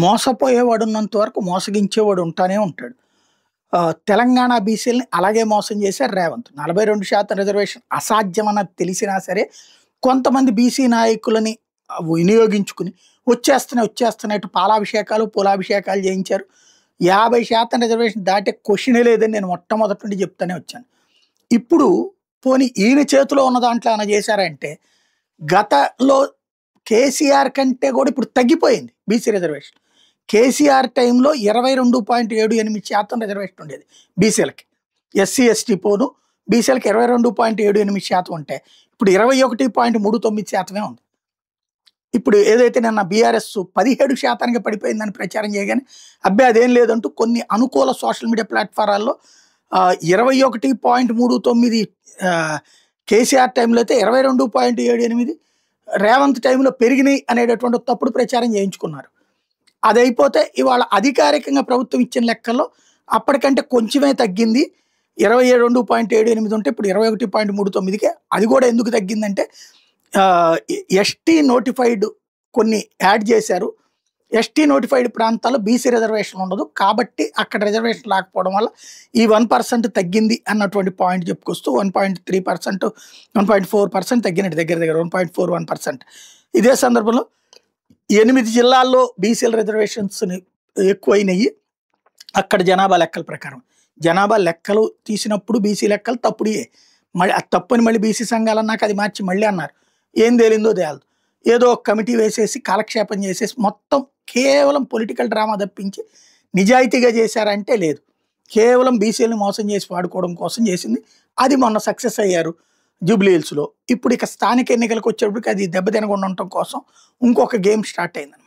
మోసపోయేవాడున్నంత వరకు మోసగించేవాడు ఉంటానే ఉంటాడు. తెలంగాణ బీసీలని అలాగే మోసం చేశారు రేవంత్. 42% రిజర్వేషన్ అసాధ్యమన్నది తెలిసినా సరే, కొంతమంది బీసీ నాయకులని వినియోగించుకుని వచ్చేస్తున్నాయి ఇటు పాలాభిషేకాలు, పూలాభిషేకాలు చేయించారు. 50% రిజర్వేషన్ దాటే క్వెషనే లేదని నేను మొట్టమొదటి నుండి చెప్తూనే వచ్చాను. ఇప్పుడు పోనీ ఈయన చేతిలో ఉన్న దాంట్లో ఏమైనా చేశారంటే, గతంలో కేసీఆర్ కంటే కూడా ఇప్పుడు తగ్గిపోయింది బీసీ రిజర్వేషన్. కేసీఆర్ టైంలో 22.78% రిజర్వేషన్ ఉండేది బీసీలకి. ఎస్సీ ఎస్టీ పోను బీసీలకి 22.78% ఉంటే ఇప్పుడు 21.39% ఉంది. ఇప్పుడు ఏదైతే నిన్న బీఆర్ఎస్ 17% పడిపోయిందని ప్రచారం చేయగానే అబ్బాయి అదేం లేదంటూ కొన్ని అనుకూల సోషల్ మీడియా ప్లాట్ఫారాల్లో 21.39 కేసీఆర్ టైంలో అయితే 22.78 రేవంత్ టైంలో పెరిగినాయి అనేటటువంటి తప్పుడు ప్రచారం చేయించుకున్నారు. అది అయిపోతే ఇవాళ అధికారికంగా ప్రభుత్వం ఇచ్చిన లెక్కల్లో అప్పటికంటే కొంచెమే తగ్గింది. 22.78 ఉంటే ఇప్పుడు 21.39కే. అది కూడా ఎందుకు తగ్గిందంటే ఎస్టీ నోటిఫైడ్ కొన్ని యాడ్ చేశారు. ఎస్టీ నోటిఫైడ్ ప్రాంతాల్లో బీసీ రిజర్వేషన్ ఉండదు కాబట్టి అక్కడ రిజర్వేషన్ లేకపోవడం వల్ల ఈ 1% తగ్గింది అన్నటువంటి పాయింట్ చెప్పుకొస్తూ 1.3%, 1.4% తగ్గినట్టు దగ్గర 1.41%. ఇదే సందర్భంలో 8 జిల్లాల్లో బీసీల రిజర్వేషన్స్ ఎక్కువైనాయి. అక్కడ జనాభా లెక్కల ప్రకారం జనాభా లెక్కలు తీసినప్పుడు బీసీ లెక్కలు తప్పుడే. మళ్ళీ అది తప్పని మళ్ళీ బీసీ సంఘాలు అన్నాక అది మార్చి మళ్ళీ అన్నారు. ఏం తేలిందో తేలదు. ఏదో ఒక కమిటీ వేసేసి కాలక్షేపం చేసేసి మొత్తం కేవలం పొలిటికల్ డ్రామా తప్పించి నిజాయితీగా చేశారంటే లేదు. కేవలం బీసీలను మోసం చేసి వాడుకోవడం కోసం చేసింది. అది మొన్న సక్సెస్ అయ్యారు జూబ్లీ హిల్స్లో. ఇప్పుడు ఇక స్థానిక ఎన్నికలకు వచ్చేటప్పటికి అది దెబ్బతినకుండా ఉండటం కోసం ఇంకొక గేమ్ స్టార్ట్ అయింది.